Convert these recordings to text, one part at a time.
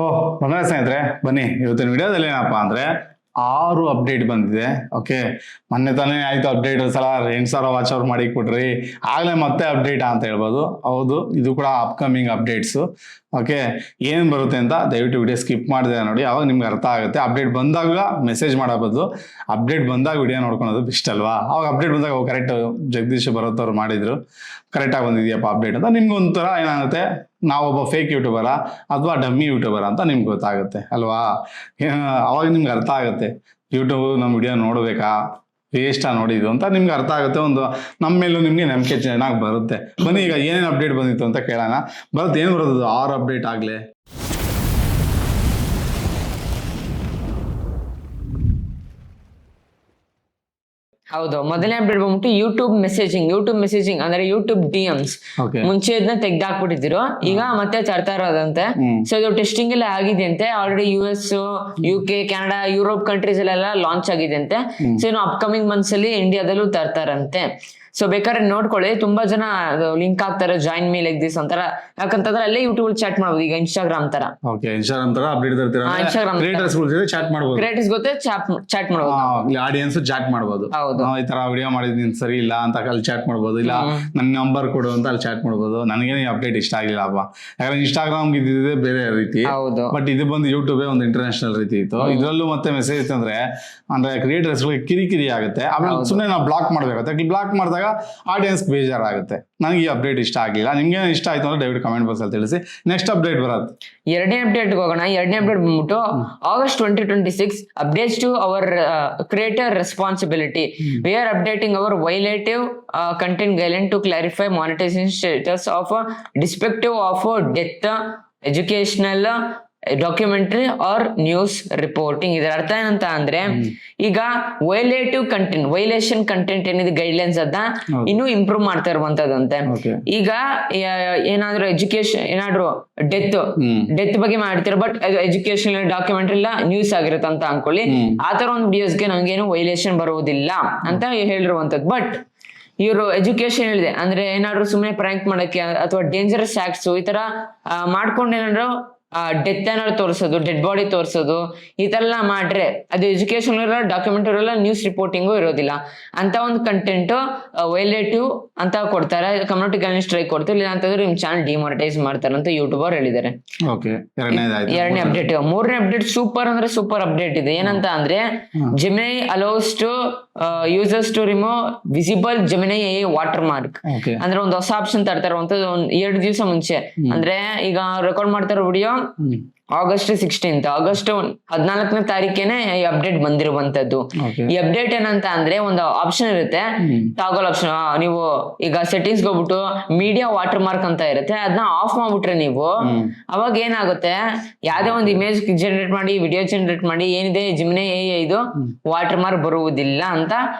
ಓಹ್ ಬಂದ್ರೆ ಸ್ನೇಹಿತರೆ ಬನ್ನಿ ಇವತ್ತಿನ ವಿಡಿಯೋದಲ್ಲಿ ಏನಪ್ಪಾ ಅಂದ್ರೆ 6 ಅಪ್ಡೇಟ್ ಬಂದಿದೆ. ಓಕೆ, ಮೊನ್ನೆ ತಾನೇ ಆಯ್ತು ಅಪ್ಡೇಟ್ ಸಲ 8,000 ವಾಚ್ ಅವರ್ ಮಾಡಿ ಕೊಟ್ರಿ, ಆಗ್ಲೇ ಮತ್ತೆ ಅಪ್ಡೇಟ್ ಅಂತ ಹೇಳ್ಬೋದು. ಹೌದು, ಇದು ಕೂಡ ಅಪ್ಕಮಿಂಗ್ ಅಪ್ಡೇಟ್ಸ್. ಓಕೆ, ಏನ್ ಬರುತ್ತೆ ಅಂತ ದಯವಿಟ್ಟು ವಿಡಿಯೋ ಸ್ಕಿಪ್ ಮಾಡಿದೆ ನೋಡಿ, ಅವಾಗ ನಿಮ್ಗೆ ಅರ್ಥ ಆಗುತ್ತೆ. ಅಪ್ಡೇಟ್ ಬಂದಾಗ ಮೆಸೇಜ್ ಮಾಡೋದು, ಅಪ್ಡೇಟ್ ಬಂದಾಗ ವಿಡಿಯೋ ನೋಡ್ಕೊಳೋದು ಬೆಸ್ಟ್ ಅಲ್ವಾ? ಅವಾಗ ಅಪ್ಡೇಟ್ ಬಂದಾಗ ಕರೆಕ್ಟ್ ಜಗದೀಶ್ ಭರತ್ ಅವ್ರು ಮಾಡಿದ್ರು, ಕರೆಕ್ಟಾಗಿ ಬಂದಿದೆಯಪ್ಪ ಅಪ್ಡೇಟ್ ಅಂತ. ನಿಮ್ಗೆ ಒಂಥರ ಏನಾಗುತ್ತೆ, ನಾವೊಬ್ಬ ಫೇಕ್ ಯೂಟ್ಯೂಬರ ಅಥವಾ ಡಮ್ಮಿ ಯೂಟ್ಯೂಬರ್ ಅಂತ ನಿಮ್ಗೆ ಗೊತ್ತಾಗುತ್ತೆ ಅಲ್ವಾ? ಅವಾಗ ನಿಮ್ಗೆ ಅರ್ಥ ಆಗುತ್ತೆ ಯೂಟ್ಯೂಬ್ ನಮ್ಮ ವಿಡಿಯೋ ನೋಡ್ಬೇಕಾ, ವೇಸ್ಟಾ ನೋಡಿದ್ದು ಅಂತ ನಿಮ್ಗೆ ಅರ್ಥ ಆಗುತ್ತೆ. ಒಂದು ನಮ್ಮ ಮೇಲೂ ನಿಮ್ಗೆ ನಂಬಿಕೆ ಚೆನ್ನಾಗಿ ಬರುತ್ತೆ. ಬನ್ನಿ ಈಗ ಏನೇನು ಅಪ್ಡೇಟ್ ಬಂದಿತ್ತು ಅಂತ ಕೇಳೋಣ. ಬರುತ್ತೆ, ಏನು ಬರೋದು 6 ಅಪ್ಡೇಟ್ ಆಗಲೇ. ಹೌದು, ಮೊದಲನೇ ಅಪ್ಡೇಟ್ ಬಂದ್ಬಿಟ್ಟು ಯೂಟ್ಯೂಬ್ ಮೆಸೇಜಿಂಗ್ ಅಂದ್ರೆ ಯೂಟ್ಯೂಬ್ ಡಿಎಮ್ಸ್. ಮುಂಚೆ ಇದನ್ನ ತೆಗ್ದಾಕ್ಬಿಟ್ಟಿದ್ರು, ಈಗ ಮತ್ತೆ ತರ್ತಾ ಇರೋದಂತೆ. ಸೊ ಇದು ಟೆಸ್ಟಿಂಗ್ ಎಲ್ಲ ಆಗಿದೆ ಅಂತೆ. Already US, UK, Canada, Europe countries ಅಲ್ಲೆಲ್ಲ ಲಾಂಚ್ ಆಗಿದೆ ಅಂತೆ. ಸೊ ಇನ್ನು ಅಪ್ಕಮಿಂಗ್ ಮಂತ್ಸ್ ಅಲ್ಲಿ ಇಂಡಿಯಾದಲ್ಲೂ ತರ್ತಾರಂತೆ. ಸೊ ಬೇಕಾದ್ರೆ ನೋಡ್ಕೊಳ್ಳಿ, ತುಂಬಾ ಜನ ಲಿಂಕ್ ಆಗ್ತಾರೆ, ಜಾಯಿನ್ ಮೀ ಲೈಕ್ ದಿಸ್ ಅಂತಾರ. ಯಾಕಂತಂದ್ರೆ ಅಲ್ಲೇ ಯೂಟ್ಯೂಬ್ ಚಾಟ್ ಮಾಡ್ಬೋದು, ಈಗ ಇನ್ಸ್ಟಾಗ್ರಾಮ್ ತರ. ಓಕೆ, ಇನ್ಸ್ಟಾಗ್ರಾಮ್ ತರ ಅಪ್ಡೇಟ್ ತರ್ತೀರಾ? ಇನ್ಸ್ಟಾಗ್ರಾಮ್ ಕ್ರಿಯೇಟರ್ಸ್ ಜೊತೆ ಚಾಟ್ ಮಾಡ್ಬೋದು. ಕ್ರಿಯೇಟರ್ಸ್ ಗೊತ್ತೆ ಚಾಟ್ ಮಾಡ್ಬೋದು, ಆಡಿಯನ್ಸ್ ಚಾಟ್ ಮಾಡ್ಬೋದು. ಹೌದು, ಈ ತರ ವಿಡಿಯೋ ಮಾಡಿದೀನಿ ಸರಿ ಇಲ್ಲ ಅಂತ ಅಲ್ಲಿ ಚಾಟ್ ಮಾಡ್ಬೋದು, ಇಲ್ಲ ನನ್ನ ನಂಬರ್ ಕೊಡು ಅಂತ ಅಲ್ಲಿ ಚಾಟ್ ಮಾಡ್ಬೋದು. ನನಗೆ ಅಪ್ಡೇಟ್ ಇಷ್ಟ ಆಗಿಲ್ಲಪ್ಪ, ಯಾಕಂದ್ರೆ ಇನ್ಸ್ಟಾಗ್ರಾಮ್ ಇದ್ದಿದೆ ಬೇರೆ ರೀತಿ, ಬಟ್ ಇದು ಬಂದು ಯೂಟ್ಯೂಬ್ ಒಂದು ಇಂಟರ್ನ್ಯಾಷನಲ್ ರೀತಿ ಇತ್ತು. ಇದ್ರಲ್ಲೂ ಮತ್ತೆ ಮೆಸೇಜ್ ಅಂದ್ರೆ ಕ್ರಿಯೇಟರ್ಸ್ ಕಿರಿಕಿರಿ ಆಗುತ್ತೆ. ಆಮೇಲೆ ಸುಮ್ಮನೆ ನಾವು ಬ್ಲಾಕ್ ಮಾಡ್ಬೇಕಾಗುತ್ತೆ. ಬ್ಲಾಕ್ ಮಾಡಿದಾಗ ಆಡಿಯನ್ಸ್ ಬೇಜಾರಾಗುತ್ತೆ. ನನಗೆ ಈ ಅಪ್ಡೇಟ್ ಇಷ್ಟ ಆಗಿಲ್ಲ. ನಿಮ್ಗೆ ಇಷ್ಟ ಆಯ್ತು ಅಂದ್ರೆ ದಯವಿಟ್ಟು ಕಮೆಂಟ್ ಬಾಕ್ಸ್ ಅಲ್ಲಿ ತಿಳಿಸಿ. ನೆಕ್ಸ್ಟ್ ಅಪ್ಡೇಟ್ ಬರುತ್ತೆ. ಎರಡನೇ ಅಪ್ಡೇಟ್ ಹೋಗೋಣ. ಎರಡನೇ ಅಪ್ಡೇಟ್ ಬಂದ್ಬಿಟ್ಟು August 2026 updates to our creator responsibility. We are updating our violative content guideline to clarify monetization status of depictive of death, educational, documentary or news reporting. ಇದರ ಅರ್ಥ ಏನಂತ ಅಂದ್ರೆ, ಈಗ ವೈಲೇಷನ್ ಕಂಟೆಂಟ್ ಏನಿದೆ ಗೈಡ್ಲೈನ್ಸ್ ಅದ ಇನ್ನೂ ಇಂಪ್ರೂವ್ ಮಾಡ್ತಾ ಇರುವಂತದಂತೆ. ಈಗ ಏನಾದ್ರು ಏನಾದ್ರು ಡೆತ್ ಬಗ್ಗೆ ಮಾಡ್ತಿರೋ, ಬಟ್ ಎಜುಕೇಶನ್, ಡಾಕ್ಯುಮೆಂಟರಿ ಇಲ್ಲ ನ್ಯೂಸ್ ಆಗಿರುತ್ತೆ ಅಂತ ಅನ್ಕೊಳ್ಳಿ. ಆತರ ಒಂದು ವಿಡಿಯೋಸ್ಗೆ ನಂಗೇನು ವೈಲೇಷನ್ ಬರುವುದಿಲ್ಲ ಅಂತ ಹೇಳಿರುವಂತದ್ದು. ಬಟ್ ಇವರು ಎಜುಕೇಶನ್ ಹೇಳಿದೆ ಅಂದ್ರೆ ಏನಾದ್ರು ಸುಮ್ಮನೆ ಪ್ರ್ಯಾಂಕ್ ಮಾಡಕ್ಕೆ ಅಥವಾ ಡೇಂಜರಸ್ ಆಕ್ಟ್ಸ್ ಈ ತರ ಮಾಡ್ಕೊಂಡು ಏನಾದ್ರು ಡೆತ್ ಏನಾದ್ರು ತೋರಿಸೋದು, ಡೆಡ್ ಬಾಡಿ ತೋರಿಸೋದು, ಈ ತರ ಎಲ್ಲ ಮಾಡ್ರೆ ಅದು ಎಜುಕೇಶನ್ ಇರಲ್ಲ, ಡಾಕ್ಯುಮೆಂಟರಿ ಇರಲ್ಲ, ನ್ಯೂಸ್ ರಿಪೋರ್ಟಿಂಗು ಇರೋದಿಲ್ಲ. ಅಂತ ಒಂದು ಕಂಟೆಂಟ್ ವೈಲೇಟಿವ್ ಅಂತ ಕೊಡ್ತಾರೆ. ಕಮ್ಯುನಿಟಿ ಗೈಡ್ಲೈನ್ ಸ್ಟ್ರೈಕ್ ಕೊಡ್ತಾರೆ, ಇಲ್ಲ ಅಂತಂದ್ರೆ ನಿಮ್ ಚಾನಲ್ ಡಿಮಾನಿಟೈಸ್ ಮಾಡ್ತಾರೆ ಅಂತ ಯೂಟ್ಯೂಬರ್ ಹೇಳಿದ್ದಾರೆ. ಎರಡನೇ ಅಪ್ಡೇಟ್. ಮೂರನೇ ಅಪ್ಡೇಟ್ ಸೂಪರ್ ಅಂದ್ರೆ ಸೂಪರ್ ಅಪ್ಡೇಟ್ ಇದೆ. ಏನಂತ ಅಂದ್ರೆ, Gemini allows to users to remove visible Gemini watermark ಅಂದ್ರೆ ಒಂದು ಹೊಸ ಆಪ್ಷನ್ ತರ್ತಾರೆ ಒಂದು 2 ದಿವಸ ಮುಂಚೆ. ಅಂದ್ರೆ ಈಗ ರೆಕಾರ್ಡ್ ಮಾಡ್ತಾರೋ ವಿಡಿಯೋ August 16th, August 14ನೇ ತಾರೀಕೇನೆ ಈ ಅಪ್ಡೇಟ್ ಬಂದಿರುವಂತದ್ದು. ಈ ಅಪ್ಡೇಟ್ ಏನಂತ ಅಂದ್ರೆ, ಒಂದು ಆಪ್ಷನ್ ಇರುತ್ತೆ, ಟಾಗಲ್ ಆಪ್ಷನ್. ನೀವು ಈಗ ಸೆಟ್ಟಿಂಗ್ಸ್ ಹೋಗ್ಬಿಟ್ಟು ಮೀಡಿಯಾ ವಾಟರ್ ಮಾರ್ಕ್ ಅಂತ ಇರುತ್ತೆ, ಅದನ್ನ ಆಫ್ ಮಾಡ್ಬಿಟ್ರೆ ನೀವು, ಅವಾಗ ಏನಾಗುತ್ತೆ, ಯಾವ್ದೇ ಒಂದು ಇಮೇಜ್ ಜನರೇಟ್ ಮಾಡಿ, ವಿಡಿಯೋ ಜನರೇಟ್ ಮಾಡಿ ಏನಿದೆ ಜೆಮಿನಿ ಇದು ವಾಟರ್ ಮಾರ್ಕ್ ಬರುವುದಿಲ್ಲ ಅಂತ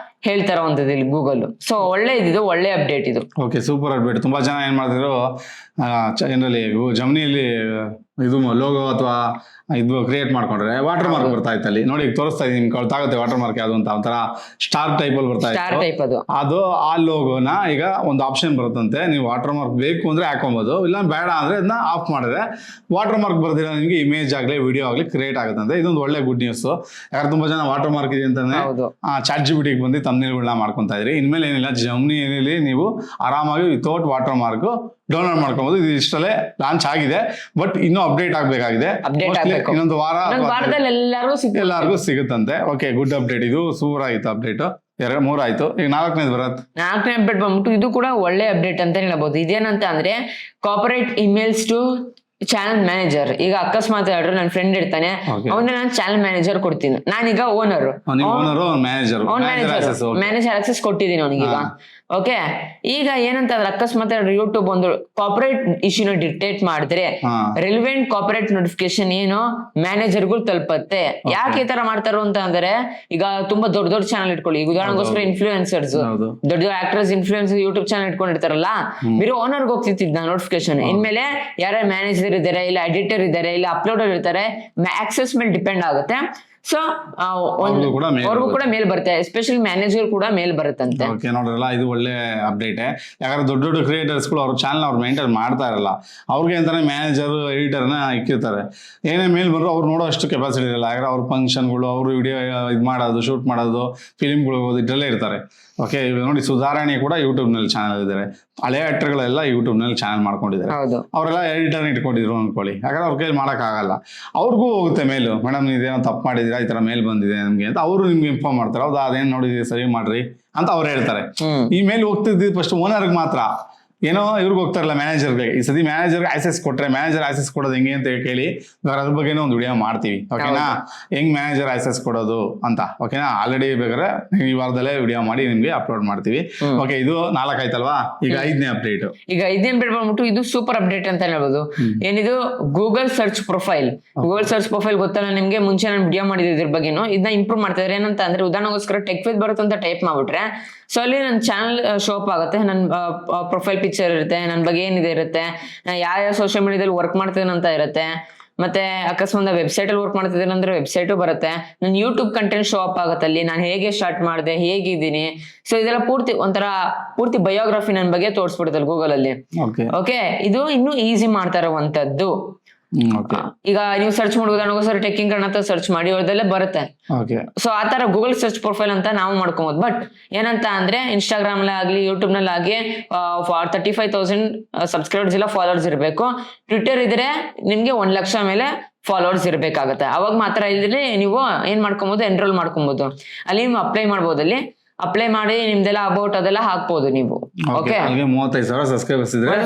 ಹೇಳ್ತಾರಂತದ್ದು ಇಲ್ಲಿ ಗೂಗಲ್. ಸೊ ಒಳ್ಳೆ ಅಪ್ಡೇಟ್ ಇದು. Okay, super update. ತುಂಬಾ ಜನ ಏನ್ ಮಾಡ್ತಿದ್ರು, ಜನರಲ್ಲಿ ಜಮಿನಿಯಲ್ಲಿ ಇದು ಲೋಗೋ ಅಥವಾ ಇದು ಕ್ರಿಯೇಟ್ ಮಾಡ್ಕೊಂಡ್ರೆ ವಾಟರ್ ಮಾರ್ಕ್ ಬರ್ತಾ ಇತ್ತು. ಅಲ್ಲಿ ನೋಡಿ, ತೋರಿಸ್ತಾ ಇದೀನಿ, ನಿಮ್ಗೆ ಗೊತ್ತಾಗುತ್ತೆ ವಾಟರ್ ಮಾರ್ಕ್ ಯಾವ್ದು ಅಂತ. ಒಂಥರ ಸ್ಟಾರ್ ಟೈಪ್ ಅಲ್ಲಿ ಬರ್ತಾ ಇತ್ತು ಅದು. ಆ ಲೋಗೋನ ಈಗ ಒಂದು ಆಪ್ಷನ್ ಬರುತ್ತಂತೆ, ನೀವು ವಾಟರ್ ಮಾರ್ಕ್ ಬೇಕು ಅಂದ್ರೆ ಹಾಕೊಬಹುದು, ಇಲ್ಲ ಬೇಡ ಅಂದ್ರೆ ಅದನ್ನ ಆಫ್ ಮಾಡಿದ್ರೆ ವಾಟರ್ ಮಾರ್ಕ್ ಬರ್ದಿರೋ ನಿಮ್ಗೆ ಇಮೇಜ್ ಆಗ್ಲಿ ವಿಡಿಯೋ ಆಗ್ಲಿ ಕ್ರಿಯೇಟ್ ಆಗುತ್ತಂತೆ. ಇದೊಂದು ಒಳ್ಳೆ ಗುಡ್ ನ್ಯೂಸ್. ಯಾಕಂದ್ರೆ ತುಂಬಾ ಜನ ವಾಟರ್ ಮಾರ್ಕ್ ಇದೆ ಅಂತಾನೆ ಚಾಟ್ GPT ಗೆ ಬಂದು ತಮ್ನೇಲ್ಗಳನ್ನ ಮಾಡ್ಕೊಂತಾ ಇದ್ರಿ. ಇನ್ಮೇಲೆ ಏನಿಲ್ಲ, ಜಮಿನಿಯಲ್ಲಿ ನೀವು ಆರಾಮಾಗಿ ವಿತೌಟ್ ವಾಟರ್ ಮಾರ್ಕ್ ಡೌನ್ಲೋಡ್ ಮಾಡ್ಕೊಬಹುದು. ಇದು ಇಷ್ಟಲ್ಲೇ ಲಾಂಚ್ ಆಗಿದೆ, ಬಟ್ ಇನ್ನೂ ಅಪ್ಡೇಟ್ ಆಗ್ಬೇಕಾಗಿದೆ. ಇನ್ನೊಂದು ವಾರದಲ್ಲಿ ಎಲ್ಲರಿಗೂ ಸಿಗುತ್ತಂತೆ. Okay, good update. ಇದು ಸೂಪರ್ ಆಯ್ತು ಅಪ್ಡೇಟ್. 3 ಆಯ್ತು. ಈಗ 4ನೇದು ಬರುತ್ತೆ. 4ನೇ ಅಪ್ಡೇಟ್ ಬಂದ್ಬಿಟ್ಟು ಇದು ಕೂಡ ಒಳ್ಳೆ ಅಪ್ಡೇಟ್ ಅಂತ ಹೇಳ್ಬಹುದು. ಇದೇನಂತ ಅಂದ್ರೆ, corporate emails to channel manager. ಈಗ ಅಕಸ್ಮಾತ್ ಹೇಳ್ರು ನನ್ನ ಫ್ರೆಂಡ್ ಇರ್ತಾನೆ, ಅವನ್ನ ನಾನು ಚಾನಲ್ ಮ್ಯಾನೇಜರ್ ಕೊಡ್ತೀನಿ. ನಾನೀಗ ಓನರ್ ಮ್ಯಾನೇಜರ್ ಆಕ್ಸೆಸ್ ಕೊಟ್ಟಿದ್ದೀನಿ ಅವನಿಗೀಗ. ಓಕೆ, ಈಗ ಏನಂತ ಅಂದ್ರೆ, ಅಕಸ್ಮಾತ್ ಯೂಟ್ಯೂಬ್ ಒಂದು ಕಾರ್ಪೊರೇಟ್ ಇಶ್ಯೂನ ಡಿಟೆಕ್ಟ್ ಮಾಡಿದ್ರೆ ರೆಲಿವೆಂಟ್ ಕಾರ್ಪೊರೇಟ್ ನೋಟಿಫಿಕೇಶನ್ ಏನು ಮ್ಯಾನೇಜರ್ಗಳು ತಲುಪತ್ತೆ. ಯಾಕೆ ಈ ತರ ಮಾಡ್ತಾರೋ ಅಂತ ಅಂದ್ರೆ, ಈಗ ತುಂಬಾ ದೊಡ್ಡ ಚಾನಲ್ ಇಟ್ಕೊಳ್ಳಿ, ಈಗ ಉದಾಹರಣೆಗೋಸ್ಕರ ಇನ್ಫ್ಲೂಯೆನ್ಸರ್ಸ್, ದೊಡ್ಡ ಆಕ್ಟರ್ಸ್ ಇನ್ಫ್ಲೂಯೆನ್ಸರ್ ಯೂಟ್ಯೂಬ್ ಚಾನಲ್ ಇಟ್ಕೊಂಡಿರ್ತಾರಲ್ಲ, ಬೇರೆ ಓನರ್ಗೆ ಹೋಗ್ತಿದ್ದ ನೋಟಿಫಿಕೇಶನ್. ಇನ್ಮೇಲೆ ಯಾರ ಮ್ಯಾನೇಜರ್ ಇದ್ದಾರೆ, ಇಲ್ಲ ಎಡಿಟರ್ ಇದ್ದಾರೆ, ಇಲ್ಲ ಅಪ್ಲೋಡರ್ ಇರ್ತಾರೆ, ಆಕ್ಸೆಸ್ ಮೇಲೆ ಡಿಪೆಂಡ್ ಆಗುತ್ತೆ. ಸೊ ಅವ್ರಿಗೂ ಕೂಡ mail ಅವ್ರಿಗೂ ಕೂಡ ಮೇಲ್ ಬರುತ್ತೆ, ಎಸ್ಪೆಷಲಿ ಮ್ಯಾನೇಜರ್ ಕೂಡ ಮೇಲ್ ಬರುತ್ತಂತೆ. ಓಕೆ ನೋಡ್ರಲ್ಲ, ಇದು ಒಳ್ಳೆ ಅಪ್ಡೇಟ್. ಯಾಕಂದ್ರೆ ದೊಡ್ಡ ದೊಡ್ಡ ಕ್ರಿಯೇಟರ್ಸ್ಗಳು ಅವ್ರ ಚಾನಲ್ ಅವ್ರು ಮೇಂಟೈನ್ ಮಾಡ್ತಾ ಇರಲ್ಲ, ಅವ್ರಿಗೆ ಅಂತಾನೆ ಮ್ಯಾನೇಜರ್ ಎಡಿಟರ್ನ ಇಕ್ಕಿರ್ತಾರೆ. ಏನೇ ಮೇಲ್ ಬಂದ್ರು ಅವ್ರು ನೋಡೋ ಅಷ್ಟು ಕೆಪಾಸಿಟಿ ಇರಲ್ಲ. ಯಾಕಂದ್ರೆ ಅವ್ರ ಫಂಕ್ಷನ್ಗಳು, ಅವರು ವಿಡಿಯೋ ಇದು ಮಾಡೋದು, ಶೂಟ್ ಮಾಡೋದು, ಫಿಲಿಮ್ಗಳು ಇದ್ರಲ್ಲೇ ಇರ್ತಾರೆ. ಓಕೆ, ಇವಾಗ ನೋಡಿ ಸುಧಾರಣೆ ಕೂಡ ಯೂಟ್ಯೂಬ್ನಲ್ಲಿ ಚಾನಲ್ ಇದ್ದಾರೆ, ಹಳೆ ಆಕ್ಟರ್ಗಳೆಲ್ಲ ಯೂಟ್ಯೂಬ್ನಲ್ಲಿ ಚಾನಲ್ ಮಾಡ್ಕೊಂಡಿದ್ದಾರೆ. ಅವರೆಲ್ಲ ಎಡಿಟರ್ ಇಟ್ಕೊಂಡಿದ್ರು ಅನ್ಕೊಳ್ಳಿ, ಯಾಕಂದ್ರೆ ಅವ್ರ ಕೈಲಿ ಮಾಡೋಕ್ಕಾಗಲ್ಲ. ಅವ್ರಿಗೂ ಹೋಗುತ್ತೆ ಮೇಲು, ಮೇಡಮ್ ಇದೇನೋ ತಪ್ಪು ಮಾಡಿದಿರಾ, ಈ ಥರ ಮೇಲ್ ಬಂದಿದೆ ನಮಗೆ ಅಂತ ಅವರು ನಿಮ್ಗೆ ಇನ್ಫಾರ್ಮ್ ಮಾಡ್ತಾರೆ. ಹೌದಾ, ಅದೇನು ನೋಡಿದ್ರಿ, ಸರಿ ಮಾಡ್ರಿ ಅಂತ ಅವ್ರು ಹೇಳ್ತಾರೆ. ಈ ಮೇಲ್ ಹೋಗ್ತಿದ್ದು ಫಸ್ಟ್ ಓನರ್ಗೆ ಮಾತ್ರ, ಏನೋ ಇವ್ರಿಗೆ ಹೋಗ್ತಾರಲ್ಲ ಮ್ಯಾನೇಜರ್ಗೆ. ಈ ಸತಿ ಮ್ಯಾನೇಜರ್ಗೆ ಆಕ್ಸೆಸ್ ಕೊಟ್ರೆ, ಮ್ಯಾನೇಜರ್ ಆಕ್ಸೆಸ್ ಕೊಡೋದು ಹೆಂಗೆ ಅಂತ ಕೇಳಿ ಅದ್ರ ಬಗ್ಗೆನೂ ಒಂದು ವಿಡಿಯೋ ಮಾಡ್ತೀವಿ. ಓಕೆನಾ, ಹೆಂಗ್ ಮ್ಯಾನೇಜರ್ ಆಕ್ಸೆಸ್ ಕೊಡೋದು ಅಂತ. ಓಕೆನಾ, ಆಲ್ರೆಡಿ ಬೇಕಾದ್ರೆ ಈ ವಾರದಲ್ಲೇ ವಿಡಿಯೋ ಮಾಡಿ ನಿಮ್ಗೆ ಅಪ್ಲೋಡ್ ಮಾಡ್ತೀವಿ. ಓಕೆ, ಇದು 4 ಆಯ್ತಲ್ವಾ, ಈಗ 5ನೇ ಅಪ್ಡೇಟ್. ಈಗ 5ನೇ ಅಪ್ಡೇಟ್ ಬಂದ್ಬಿಟ್ಟು ಇದು ಸೂಪರ್ ಅಪ್ಡೇಟ್ ಅಂತ ಹೇಳ್ಬೋದು. ಏನಿದು Google search profile. Google search profile ಗೊತ್ತಲ್ಲ ನಿಮ್ಗೆ, ಮುಂಚೆ ನಾನು ವಿಡಿಯೋ ಮಾಡಿದ್ದೆ ಇದ್ರ ಬಗ್ಗೆನೂ. ಇದನ್ನ ಇಂಪ್ರೂವ್ ಮಾಡ್ತಾ ಇದ್ದಾರೆ. ಏನಂತ ಅಂದ್ರೆ, ಉದಾಹರಣೆಗೋಸ್ಕರ ಟೆಕ್ ವಿತ್ ಬರುತ್ತೆ ಅಂತ ಟೈಪ್ ಮಾಡ್ಬಿಟ್ರೆ, ಸೊ ಅಲ್ಲಿ ನನ್ನ ಚಾನಲ್ ಶೋ ಅಪ್ ಆಗುತ್ತೆ. ನನ್ನ ಪ್ರೊಫೈಲ್ ಪಿಕ್ಚರ್ ಇರುತ್ತೆ, ನನ್ನ ಬಗ್ಗೆ ಏನಿದೆ ಇರುತ್ತೆ, ಯಾವ ಸೋಷಿಯಲ್ ಮೀಡಿಯಾದಲ್ಲಿ ವರ್ಕ್ ಮಾಡ್ತಿದ್ದೇನೆ ಅಂತ ಇರುತ್ತೆ. ಮತ್ತೆ ಅಕಸ್ಮಾತ್ ವೆಬ್ಸೈಟ್ ಅಲ್ಲಿ ವರ್ಕ್ ಮಾಡ್ತಿದ್ದೇನೆ ಅಂದ್ರೆ ವೆಬ್ಸೈಟು ಬರುತ್ತೆ. ನನ್ನ ಯೂಟ್ಯೂಬ್ ಕಂಟೆಂಟ್ ಶೋ ಅಪ್ ಆಗುತ್ತೆ ಅಲ್ಲಿ, ನಾನು ಹೇಗೆ ಸ್ಟಾರ್ಟ್ ಮಾಡಿದೆ, ಹೇಗಿದ್ದೀನಿ. ಸೊ ಇದೆಲ್ಲ ಪೂರ್ತಿ ಬಯೋಗ್ರಫಿ ನನ್ನ ಬಗ್ಗೆ ತೋರಿಸ್ಬಿಡುತ್ತೆ ಗೂಗಲ್ ಅಲ್ಲಿ. ಓಕೆ, ಇದು ಇನ್ನೂ ಈಸಿ ಮಾಡ್ತಾ ಇರುವಂತದ್ದು. ಈಗ ನೀವು ಸರ್ಚ್ ಮಾಡೋದು ಟೆಕ್ಕಿಂಗ್ ಅಂತ ಸರ್ಚ್ ಮಾಡಿ ಅವ್ರದೆಲ್ಲ ಬರುತ್ತೆ. ಸೊ ಆತರ ಗೂಗಲ್ ಸರ್ಚ್ ಪ್ರೊಫೈಲ್ ಅಂತ ನಾವು ಮಾಡ್ಕೊಬಹುದು. ಬಟ್ ಏನಂತ ಅಂದ್ರೆ, ಇನ್ಸ್ಟಾಗ್ರಾಮ್ ಆಗ್ಲಿ, ಯೂಟ್ಯೂಬ್ ನಲ್ಲಿ ಆಗಿ 35,000 ಸಬ್ಸ್ಕ್ರೈಬರ್ಸ್ ಇಲ್ಲ ಫಾಲೋವರ್ಸ್ ಇರಬೇಕು. ಟ್ವಿಟರ್ ಇದ್ರೆ ನಿಮ್ಗೆ 1 ಲಕ್ಷ ಮೇಲೆ ಫಾಲೋವರ್ಸ್ ಇರ್ಬೇಕಾಗತ್ತೆ. ಅವಾಗ ಮಾತ್ರ ಇದ್ರೆ ನೀವು ಏನ್ ಮಾಡ್ಕೊಬಹುದು, ಎನ್ರೋಲ್ ಮಾಡ್ಕೊಬಹುದು. ಅಲ್ಲಿ ನೀವು ಅಪ್ಲೈ ಮಾಡ್ಬೋದು. ಅಲ್ಲಿ ಅಪ್ಲೈ ಮಾಡಿ ನಿಮ್ದೆಲ್ಲ ಅಬೌಟ್ ಅದೆಲ್ಲ ಹಾಕ್ಬೋದು ನೀವು. ಓಕೆ, 35,000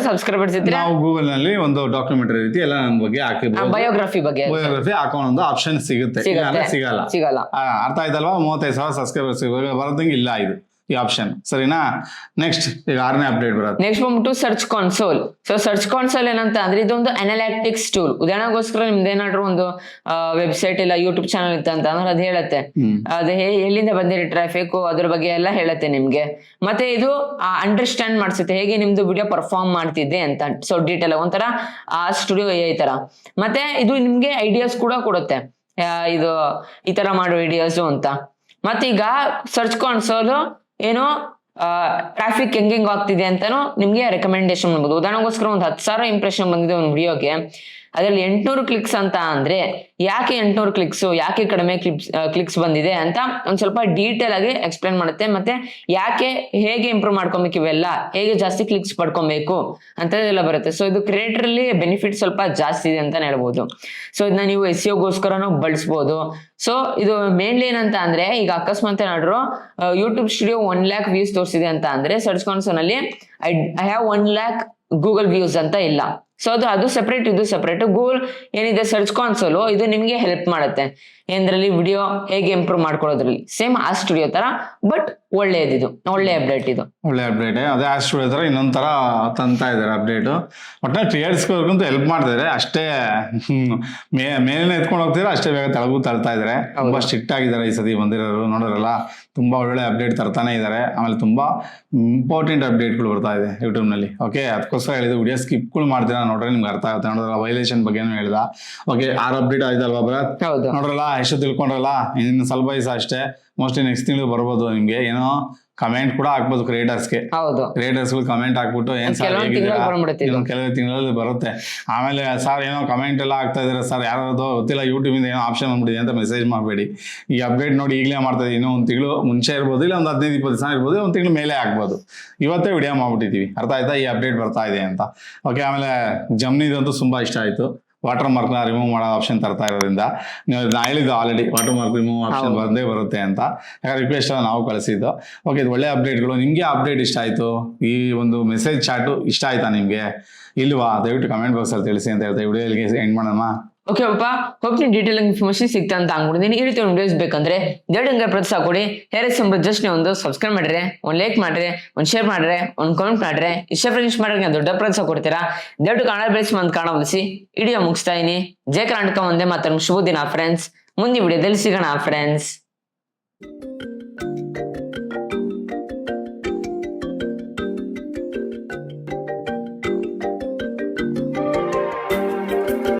ಸಬ್ಸ್ಕ್ರೈಬರ್ಸ್ ಇದ್ರೆ ನಾವು ಗೂಗಲ್ ನಲ್ಲಿ ಒಂದು ಡಾಕ್ಯುಮೆಂಟರಿ ರೀತಿ ಎಲ್ಲ ನಮ್ಮ ಬಗ್ಗೆ ಹಾಕಿಬಹುದು. ಬಯೋಗ್ರಫಿ ಹಾಕೋಣ ಒಂದು ಆಪ್ಷನ್ ಸಿಗಲ್ಲ. ಅರ್ಥ ಆಯ್ತಲ್ವಾ? 35,000 ಸಬ್ಸ್ಕ್ರೈಬರ್ಸ್ ಬರೋದಂಗೆ ಇಲ್ಲ ಇದು ಈ ಆಪ್ಷನ್. ಸರಿನಾ? ನೆಕ್ಸ್ಟ್ ಈಗ 6ನೇ ಅಪ್ಡೇಟ್ ಬರುತ್ತೆ. ನೆಕ್ಸ್ಟ್ ಬಂದ್ಬಿಟ್ಟು search console. So search console ಏನಂತ ಅಂದ್ರೆ, ಇದೊಂದು ಅನಾಲಿಟಿಕ್ಸ್ ಟೂಲ್. ಉದಾಹರಣೆಗೋಸ್ಕರ ನಿಮ್ದು ಏನಾದ್ರು ಒಂದು ವೆಬ್ಸೈಟ್ ಇಲ್ಲ ಯೂಟ್ಯೂಬ್ ಚಾನಲ್ ಇತ್ತು ಅಂತ ಅಂದ್ರೆ ಅದು ಹೇಳುತ್ತೆ, ಅದು ಎಲ್ಲಿಂದ ಬಂದಿರಿ ಟ್ರಾಫಿಕ್, ಅದ್ರ ಬಗ್ಗೆ ಎಲ್ಲ ಹೇಳುತ್ತೆ ನಿಮ್ಗೆ. ಮತ್ತೆ ಇದು ಅಂಡರ್ಸ್ಟ್ಯಾಂಡ್ ಮಾಡಿಸುತ್ತೆ ಹೇಗೆ ನಿಮ್ದು ವಿಡಿಯೋ ಪರ್ಫಾರ್ಮ್ ಮಾಡ್ತಿದ್ದೆ ಅಂತ. ಸೊ ಡೀಟೇಲ್ ಒಂಥರ ಆ ಸ್ಟುಡಿಯೋ ಈ ತರ. ಮತ್ತೆ ಇದು ನಿಮ್ಗೆ ಐಡಿಯಾಸ್ ಕೂಡ ಕೊಡುತ್ತೆ, ಇದು ಈ ತರ ಮಾಡೋ ವಿಡಿಯೋಸ್ ಅಂತ. ಮತ್ತೀಗ ಸರ್ಚ್ ಕಾನ್ಸೋಲ್ ಏನೋ ಟ್ರಾಫಿಕ್ ಹೆಂಗ್ ಆಗ್ತಿದೆ ಅಂತಾನು ನಿಮ್ಗೆ ರೆಕಮೆಂಡೇಶನ್ ಮಾಡ್ಬೋದು. ಉದಾಹರಣೆಗೋಸ್ಕರ ಒಂದು 10,000 ಇಂಪ್ರೆಷನ್ ಬಂದಿದೆ ಒಂದು ವಿಡಿಯೋಗೆ, ಅದ್ರಲ್ಲಿ 800 ಕ್ಲಿಕ್ಸ್ ಅಂತ ಅಂದ್ರೆ ಯಾಕೆ 800 ಕ್ಲಿಕ್ಸ್, ಯಾಕೆ ಕಡಿಮೆ ಕ್ಲಿಕ್ಸ್ ಬಂದಿದೆ ಅಂತ ಒಂದ್ ಸ್ವಲ್ಪ ಡೀಟೇಲ್ ಆಗಿ ಎಕ್ಸ್ಪ್ಲೇನ್ ಮಾಡುತ್ತೆ. ಮತ್ತೆ ಯಾಕೆ, ಹೇಗೆ ಇಂಪ್ರೂವ್ ಮಾಡ್ಕೊಬೇಕು, ಇವೆಲ್ಲ ಹೇಗೆ ಜಾಸ್ತಿ ಕ್ಲಿಕ್ಸ್ ಪಡ್ಕೊಬೇಕು ಅಂತದೆಲ್ಲ ಬರುತ್ತೆ. ಸೊ ಇದು ಕ್ರಿಯೇಟರ್ ಅಲ್ಲಿ ಬೆನಿಫಿಟ್ ಸ್ವಲ್ಪ ಜಾಸ್ತಿ ಇದೆ ಅಂತಾನೆ ಹೇಳ್ಬೋದು. ಸೊ ಇದನ್ನ ನೀವು SEO ಬಳಸ್ಬೋದು. ಸೊ ಇದು ಮೇನ್ಲಿ ಏನಂತ ಅಂದ್ರೆ, ಈಗ ಅಕಸ್ಮಾತ್ ಏನಾದ್ರು ಯೂಟ್ಯೂಬ್ ಸ್ಟುಡಿಯೋ 1 lakh ವ್ಯೂಸ್ ತೋರಿಸಿದೆ ಅಂತ ಅಂದ್ರೆ, ಸರ್ಚ್ ಕಾನ್ಸೋಲ್ ಅಲ್ಲಿ I have 1 lakh Google views ಅಂತ ಇಲ್ಲ. ಸೊ ಅದು ಸೆಪರೇಟ್, ಇದು ಸೆಪರೇಟ್. ಗೂಗಲ್ ಏನಿದೆ ಸರ್ಚ್ ಕಾನ್ಸೋಲ್, ಇದು ನಿಮ್ಗೆ ಹೆಲ್ಪ್ ಮಾಡುತ್ತೆ ಏನ್ರಲ್ಲಿ ವಿಡಿಯೋ ಹೇಗೆ ಇಂಪ್ರೂವ್ ಮಾಡ್ಕೊಳ್ಳೋದ್ರಲ್ಲಿ. ಸೇಮ್ ಆ ಸ್ಟುಡಿಯೋ ತರ, ಬಟ್ ಒಳ್ಳೆಯದಿದು, ಒಳ್ಳೆ ಅಪ್ಡೇಟ್ ಇದು. ಒಳ್ಳೆ ಅಪ್ಡೇಟ್. ಅದೇ ಆ ಸ್ಟುಡಿಯೋ ತರ ಇನ್ನೊಂದ್ ತರ ತಂತಾ ಇದಾರೆ ಅಪ್ಡೇಟ್. ಒಟ್ಟಿನಲ್ಲಿ ಕ್ರಿಯೇಟರ್ಸ್ಗಂತೂ ಹೆಲ್ಪ್ ಮಾಡ್ತಿದ್ದಾರೆ ಅಷ್ಟೇ. ಮೇಲಿನ ಎತ್ಕೊಂಡು ಹೋಗ್ತಿದ್ರೆ ಅಷ್ಟೇ ಬೇಗ ತೆಳಗೂ ತಳ್ತಾ ಇದಾರೆ. ತುಂಬಾ ಸ್ಟ್ರಿಕ್ಟ್ ಆಗಿದ್ದಾರೆ ಈ ಸತಿ ಬಂದಿರೋರು. ನೋಡೋರಲ್ಲ, ತುಂಬಾ ಒಳ್ಳೆ ಅಪ್ಡೇಟ್ ತರ್ತಾನೆ ಇದ್ದಾರೆ. ಆಮೇಲೆ ತುಂಬಾ ಇಂಪಾರ್ಟೆಂಟ್ ಅಪ್ಡೇಟ್ಗಳು ಬರ್ತಾ ಇದೆ ಯೂಟ್ಯೂಬ್ ನಲ್ಲಿ. ಓಕೆ, ಅದಕ್ಕೋಸ್ಕರ ಹೇಳಿದ್ದು ವಿಡಿಯೋ ಸ್ಕಿಪ್ಗಳು ಮಾಡ್ತೀರಾ ನೋಡ್ರೆ ನಿಮ್ಗೆ ಅರ್ಥ ಆಗುತ್ತೆ. ನೋಡ್ರಲ್ಲ, ವೈಲೇಷನ್ ಬಗ್ಗೆನೂ ಹೇಳ್ದ. ಓಕೆ, 6 ಅಪ್ಡೇಟ್ ಆಯ್ತಲ್ವಾ ಭರತ್? ನೋಡ್ರಲ್ಲ, ಎಷ್ಟು ತಿಳ್ಕೊಂಡ್ರಲ್ಲ. ಇನ್ನು ಸ್ವಲ್ಪ ದಿವಸ ಅಷ್ಟೇ, ಮೋಸ್ಟ್ಲಿ ನೆಕ್ಸ್ಟ್ ತಿಂಗಳು ಬರ್ಬೋದು ನಿಮ್ಗೆ. ಏನೋ ಕಮೆಂಟ್ ಕೂಡ ಹಾಕ್ಬೋದು ಕ್ರಿಯೇಟರ್ಸ್ಗೆ. ಕ್ರಿಯೇಟರ್ಸ್ ಕಮೆಂಟ್ ಹಾಕ್ಬಿಟ್ಟು ಏನ್ ಸರ್ ಹೇಗಿದ್ದೀರಾ, ಕೆಲವು ತಿಂಗಳಲ್ಲಿ ಬರುತ್ತೆ. ಆಮೇಲೆ ಸರ್ ಏನೋ ಕಮೆಂಟ್ ಎಲ್ಲ ಆಗ್ತಾ ಇದಾರೆ ಸರ್, ಯಾರಾದ್ರು ಗೊತ್ತಿಲ್ಲ ಯೂಟ್ಯೂಬ್ ಇಂದ ಏನೋ ಆಪ್ಷನ್ ಬಂದ್ಬಿಟ್ಟಿದೆ ಅಂತ ಮೆಸೇಜ್ ಮಾಡಬೇಡಿ. ಈ ಅಪ್ಡೇಟ್ ನೋಡಿ ಈಗಲೇ ಮಾಡ್ತಾ ಇದೀವಿ. ಇನ್ನೂ 1 ತಿಂಗಳು ಮುಂಚೆ ಇರ್ಬೋದು, ಇಲ್ಲ ಒಂದು 15-20 ದಿವಸ ಇರ್ಬೋದು, 1 ತಿಂಗಳು ಮೇಲೆ ಆಗ್ಬೋದು. ಇವತ್ತೇ ವಿಡಿಯೋ ಮಾಡ್ಬಿಟ್ಟಿದೀವಿ. ಅರ್ಥ ಆಯ್ತಾ ಈ ಅಪ್ಡೇಟ್ ಬರ್ತಾ ಇದೆ ಅಂತ? ಓಕೆ, ಆಮೇಲೆ ಜಮ್ನಿದಂತೂ ತುಂಬಾ ಇಷ್ಟ ಆಯ್ತು. ವಾಟರ್ ಮಾರ್ಕ್ನ ರಿಮೂವ್ ಮಾಡೋ ಆಪ್ಷನ್ ತರ್ತಾ ಇರೋದ್ರಿಂದ. ನೀವು ನಾ ಹೇಳಿದ್ದು already water mark remove option ಬಂದೇ ಬರುತ್ತೆ ಅಂತ. ಯಾಕಂದ್ರೆ ರಿಕ್ವೆಸ್ಟ್ ಎಲ್ಲ ನಾವು ಕಳಿಸಿದ್ದು. ಓಕೆ, ಇದು ಒಳ್ಳೆ ಅಪ್ಡೇಟ್ಗಳು. ನಿಮಗೆ ಅಪ್ಡೇಟ್ ಇಷ್ಟ ಆಯ್ತು, ಈ ಒಂದು ಮೆಸೇಜ್ ಚಾಟು ಇಷ್ಟ ಆಯ್ತಾ ನಿಮಗೆ ಇಲ್ವಾ? ದಯವಿಟ್ಟು ಕಮೆಂಟ್ ಬಾಕ್ಸಲ್ಲಿ ತಿಳಿಸಿ ಅಂತ ಹೇಳ್ತಾ ವಿಡಿಯೋ ಇಲ್ಲಿಗೆ ಎಂಡ್ ಮಾಡೋಣ. ಓಕೆ ಅಪ್ಪ, ಹೋಪ್ ನೀವು ಡೀಟೇಲ್ ಇನ್ಫಾರ್ಮೇಶನ್ ಸಿಗ್ತಾ ಅಂತ ಅನ್ಕೊಂಡಿದ್ದೀನಿ. ಈ ರೀತಿ ಒಂದು ವಿಡಿಯೋಸ್ ಬೇಕಂದ್ರೆ ದಯವಿಟ್ಟು ಪ್ರೋತ್ಸಾಹ ಕೊಡಿ. ಜಸ್ಟ್ ನೀವು ಒಂದು ಸಬ್ಸ್ಕ್ರೈಬ್ ಮಾಡ್ರೆ, ಒಂದು ಲೈಕ್ ಮಾಡ್ರೆ, ಒಂದು ಶೇರ್ ಮಾಡ್ರೆ, ಒಂದು ಕಾಮೆಂಟ್ ಮಾಡ್ರೆ, ಇಷ್ಟ ಫ್ರೆಂಡ್ಸ್ ಮಾಡ್ರೆ ದೊಡ್ಡ ಪ್ರೋತ್ಸಾಹ ಕೊಡ್ತೀರಾ. ದಯವಿಟ್ಟು ಕನ್ನಡ ಬೆಳೆಸಿ ಒಂದು ಕಾರಣ ಉಳಿಸಿ ವಿಡಿಯೋ ಮುಗಿಸ್ತಾ ಇದೀನಿ. ಜೈ ಕರ್ನಾಟಕ ಒಂದೇ ಮಾತ್ರ. ಶುಭ ದಿನ ಫ್ರೆಂಡ್ಸ್. ಮುಂದಿನ ವಿಡಿಯೋದಲ್ಲಿ ಸಿಗೋಣ ಫ್ರೆಂಡ್ಸ್.